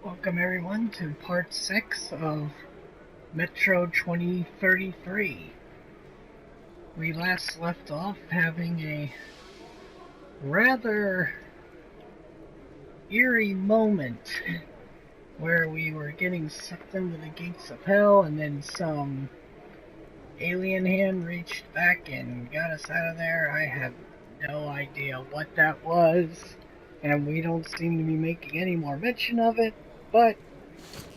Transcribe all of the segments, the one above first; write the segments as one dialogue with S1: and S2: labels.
S1: Welcome everyone to part 6 of Metro 2033. We last left off having a rather eerie moment where we were getting sucked into the gates of hell, and then some alien hand reached back and got us out of there. I have no idea what that was, and we don't seem to be making any more mention of it, but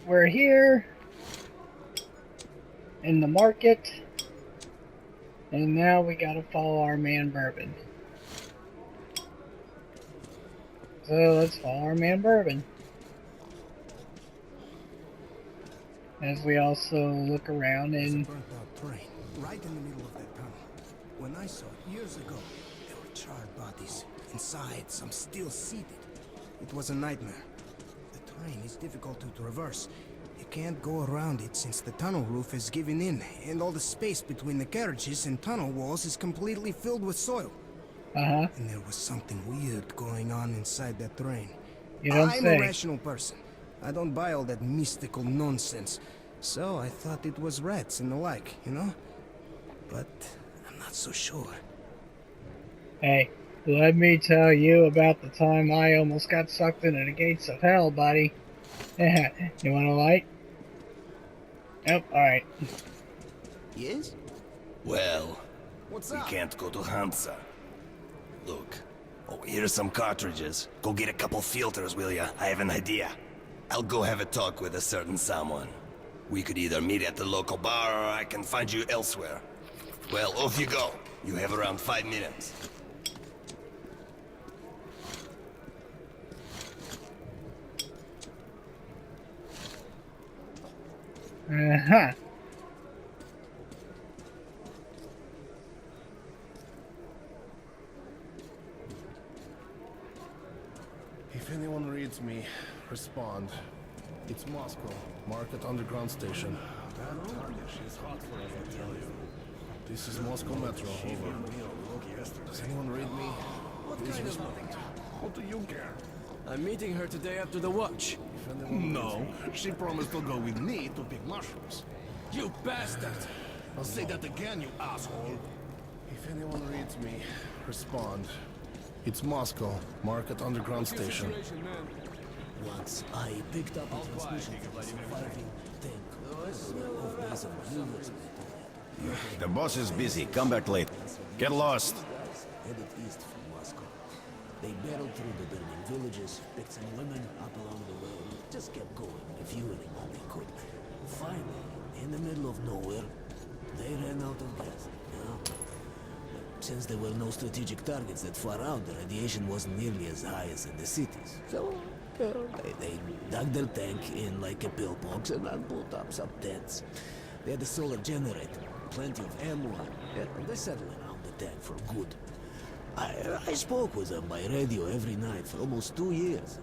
S1: we're here in the market, and now we gotta follow our man Bourbon. So let's follow our man Bourbon, as we also look around and
S2: burnt out train right in the middle of that tunnel. When I saw it years ago, there were charred bodies. Inside, some still seated. It was a nightmare. The train is difficult to traverse. You can't go around it since the tunnel roof is giving in, and all the space between the carriages and tunnel walls is completely filled with soil. And there was something weird going on inside that train.
S1: You don't
S2: I'm
S1: say.
S2: a rational person. I don't buy all that mystical nonsense. So I thought it was rats and the like, you know? But I'm not so sure.
S1: Hey, let me tell you about the time I almost got sucked into the gates of hell, buddy. You want a light? Nope, alright.
S2: Yes?
S3: Well,
S2: What's
S3: we
S2: up?
S3: can't go to Hansa. Look. Oh, here's some cartridges. Go get a couple filters, will ya? I have an idea. I'll go have a talk with a certain someone. We could either meet at the local bar, or I can find you elsewhere. Well, off you go. You have around 5 minutes.
S1: Uh-huh.
S4: If anyone reads me, respond. It's Moscow, Market Underground Station. This is Moscow Metro, over. Does anyone read me? Please respond. What do you care?
S5: I'm meeting her today after the watch.
S4: If anyone no, she promised to go with me to pick mushrooms.
S5: You bastard!
S4: I'll say that again, you asshole. If anyone reads me, respond. It's Moscow, Market Underground Station.
S6: Once I picked up a transmission from a surviving tank of base of units.
S7: The boss is busy. Come back late. Get lost.
S6: Headed east from Moscow. They barreled through the burning villages, picked some women up along the road, just kept going, refueling all they could. Finally, in the middle of nowhere, they ran out of gas. You know? Since there were no strategic targets that far out, the radiation wasn't nearly as high as in the cities. So, they dug their tank in like a pillbox and then put up some tents. They had a solar generator, plenty of ammo, and they settled around the tank for good. I spoke with them by radio every night for almost 2 years.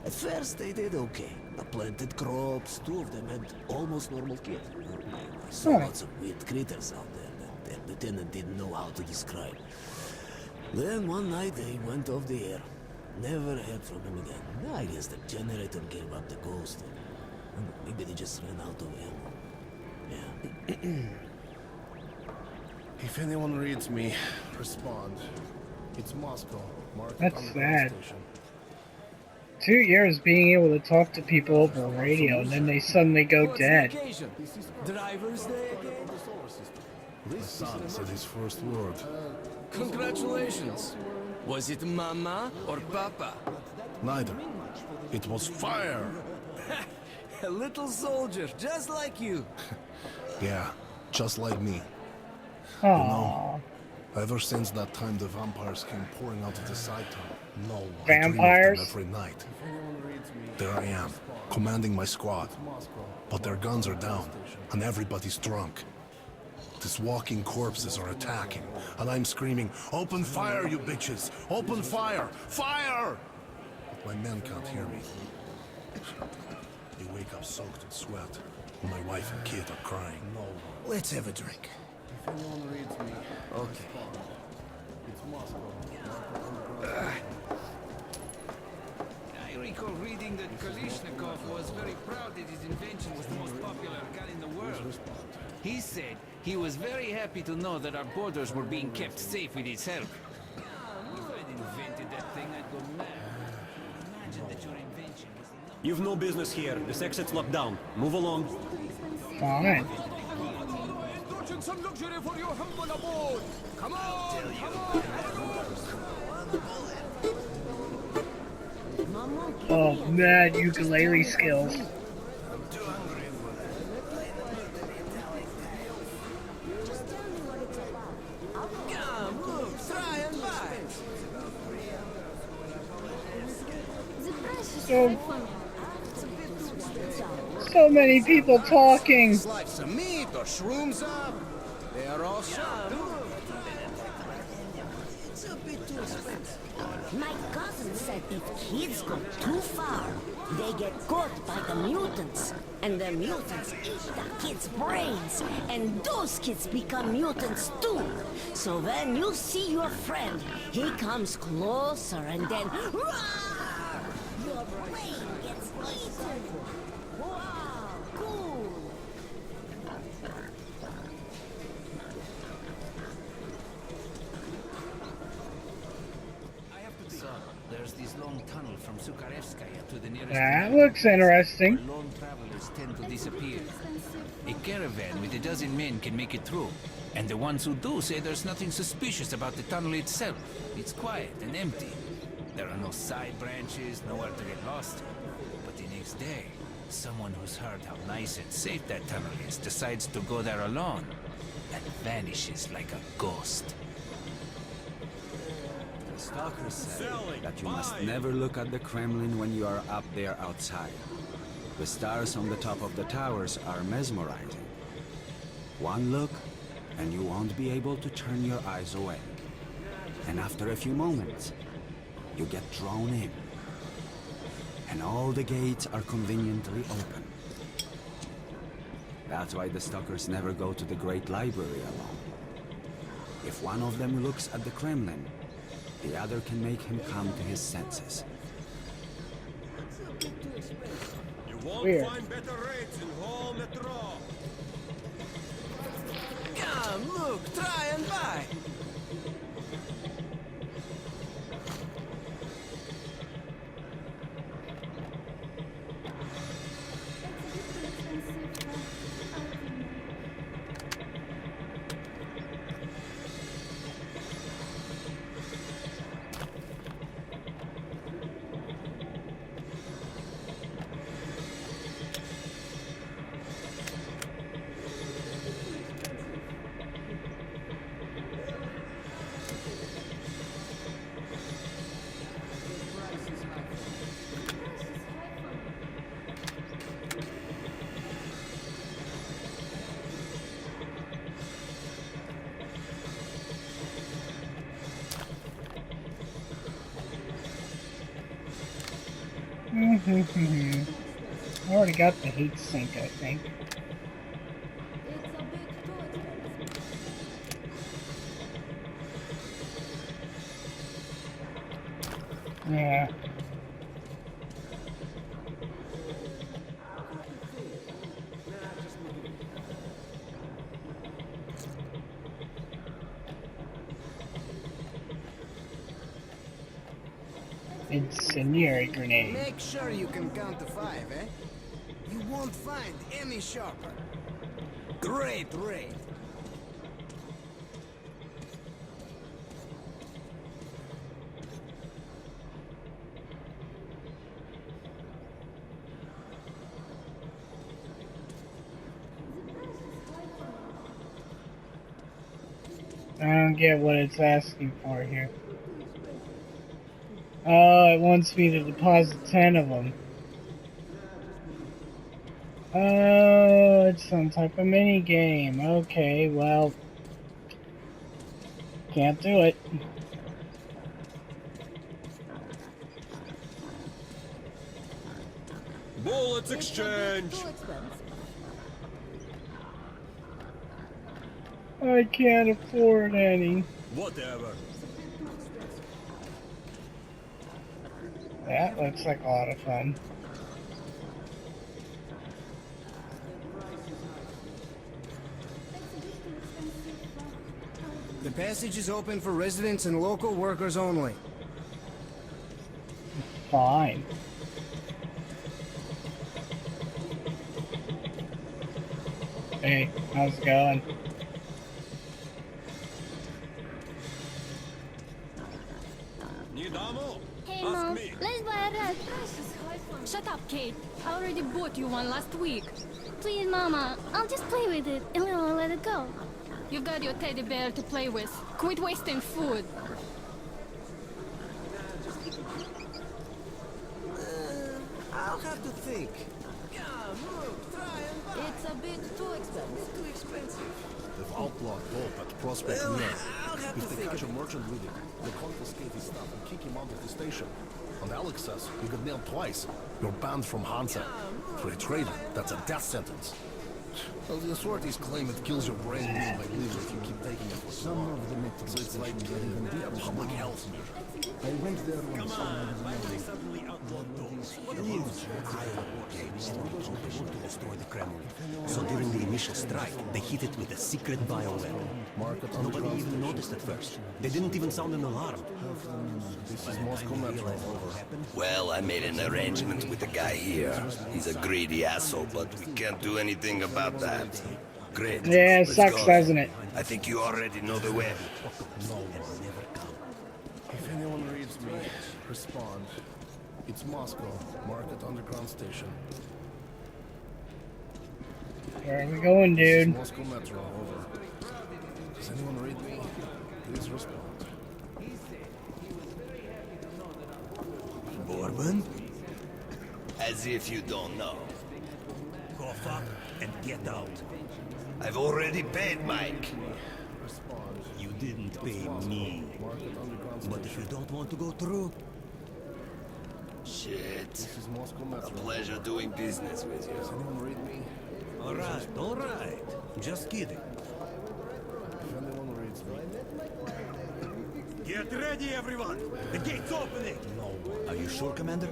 S6: At first, they did okay. I planted crops, 2 of them had almost normal kids. I saw lots of weird critters out there that their lieutenant didn't know how to describe. Then one night they went off the air. Never heard from him again. I guess the generator gave up the ghost. Maybe they just ran out of ammo. Yeah.
S4: If anyone reads me, respond. It's Moscow, Market
S1: That's
S4: Underground
S1: sad.
S4: Station.
S1: 2 years being able to talk to people over radio, and then they suddenly go
S5: What's
S1: dead.
S5: the occasion? Driver's Day again?
S4: The son said his first word.
S5: Congratulations! Was it Mama or Papa?
S4: Neither. It was fire!
S5: A little soldier, just like you.
S4: Yeah, just like me.
S1: Aww.
S4: Ever since that time the vampires came pouring out of the side tunnel. No,
S1: Vampires?
S4: I dream of them every night. There I am, commanding my squad. But their guns are down, and everybody's drunk. These walking corpses are attacking, and I'm screaming, "Open fire, you bitches! Open fire! Fire!" But my men can't hear me. They wake up soaked in sweat, and my wife and kid are crying.
S2: Let's have a drink.
S4: If anyone reads me,
S5: Okay.
S4: it's Moscow.
S5: recall reading that Kalishnikov was very proud that his invention was the most popular gun in the world. He said he was very happy to know that our borders were being kept safe with his help. If I'd invented that thing, I'd go mad. Imagine that your invention was the...
S8: You've no business here. This exit's locked down. Move along.
S1: Fine.
S5: Some luxury for your humble abode. Come on, come on.
S1: Oh, mad ukulele skills.
S5: Come, look, try and buy.
S1: So many people talking.
S2: Slice some meat or shrooms up. They are all sharp. It's a bit too expensive.
S9: My cousin said if kids go too far, they get caught by the mutants. And the mutants eat the kids' brains. And those kids become mutants too. So when you see your friend, he comes closer and then... Roar! Your brain gets eaten. Wow, cool.
S5: So, there's this long tunnel from Sukharevskaya to the nearest...
S1: That looks interesting.
S5: where lone travelers tend to disappear. A caravan with a dozen men can make it through. And the ones who do say there's nothing suspicious about the tunnel itself. It's quiet and empty. There are no side branches, nowhere to get lost. But the next day, someone who's heard how nice and safe that tunnel is decides to go there alone and vanishes like a ghost.
S10: The stalker said that you must never look at the Kremlin when you are up there outside. The stars on the top of the towers are mesmerizing. One look, and you won't be able to turn your eyes away. And after a few moments, you get drawn in. And all the gates are conveniently open. That's why the stalkers never go to the Great Library alone. If one of them looks at the Kremlin, the other can make him come to his senses.
S8: You won't
S1: Weird.
S8: find better rates in whole metro.
S5: Come, look, try and buy.
S1: I already got the heat sink, I think. Yeah. Incendiary grenade.
S2: Make sure you can count to 5, eh? You won't find any sharper. Great raid.
S1: I don't get what it's asking for here. Oh, it wants me to deposit 10 of them. Oh, it's some type of mini game. Okay, well, can't do it.
S8: Bullets exchange.
S1: I can't afford any.
S8: Whatever.
S1: That looks like a lot of fun.
S2: The passage is open for residents and local workers only.
S1: Fine. Hey, how's it going?
S8: Need ammo?
S11: Hey,
S8: Ask
S11: Mom,
S8: me.
S11: let's buy a red. Shut up, Kate. I already bought you one last week. Please, Mama, I'll just play with it and then I'll let it go. You've got your teddy bear to play with. Quit wasting food.
S2: I'll have to think. Yeah, move, try and buy.
S9: It's a bit too expensive.
S2: Too expensive.
S4: They've outlawed dope at Prospect
S2: Well,
S4: Mill.
S2: I'll have
S4: If
S2: to
S4: they
S2: think.
S4: catch a merchant with it, they'll confiscate his stuff and kick him out of the station. And Alex says you get nailed twice. You're banned from Hansa. For a traitor, that's a death sentence. Well, the authorities claim it kills your brain little by little if you keep taking it for so long. So it's like a public health measure.
S6: I went there once.
S8: Why would they suddenly outlaw dogs? What news?
S3: To destroy the Kremlin. So during the initial strike, they hit it with a secret bioweapon. Nobody even noticed at first. They didn't even sound an alarm.
S4: This is Moscow Metro.
S3: Well, I made an arrangement with the guy here. He's a greedy asshole, but we can't do anything about that. Great.
S1: Yeah, it
S3: Let's
S1: sucks,
S3: go.
S1: doesn't it?
S3: I think you already know the way.
S4: If anyone reads me, respond. It's Moscow, Market Underground Station.
S1: Where are we going,
S4: This is
S1: dude?
S4: Moscow Metro, over. Does anyone read me? Please respond.
S3: Bourbon? As if you don't know.
S8: Cough up and get out.
S3: I've already paid Mike.
S4: Respond.
S8: You didn't pay me.
S4: Market Underground
S8: But if you don't want to go through,
S3: Shit.
S4: This is Moscow
S3: A
S4: Metro.
S3: pleasure doing business with
S4: Does
S3: you.
S4: anyone read me?
S8: all right. Just kidding.
S4: If anyone reads me.
S8: Get ready, everyone. The gate's opening.
S3: Are you sure, Commander?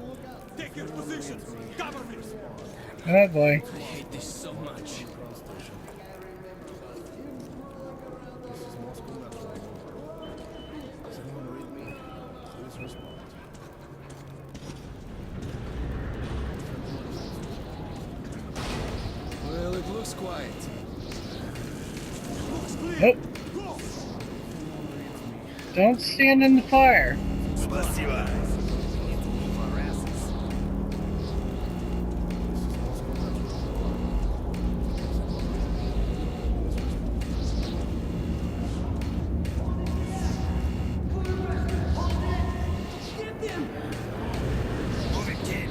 S8: Take your positions. Cover me.
S1: Oh boy.
S3: I hate this so much.
S4: Underground Station. This is Moscow Metro. Does anyone read me? Please respond.
S10: Well, it looks quiet.
S1: Nope. Don't stand in the fire.
S3: Spasiba. Move it, kid.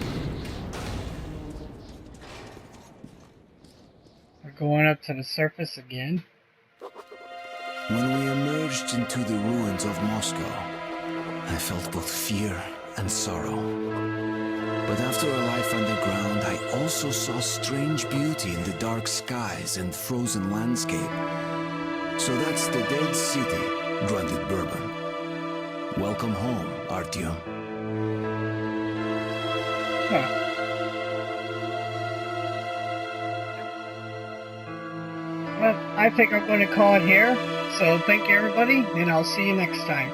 S1: We're going up to the surface again.
S6: When we emerged into the ruins of Moscow, I felt both fear and sorrow. But after a life underground, I also saw strange beauty in the dark skies and frozen landscape. So that's the dead city, grunted Bourbon. Welcome home, Artyom.
S1: Huh. Well, I think I'm going to call it here. So thank you, everybody, and I'll see you next time.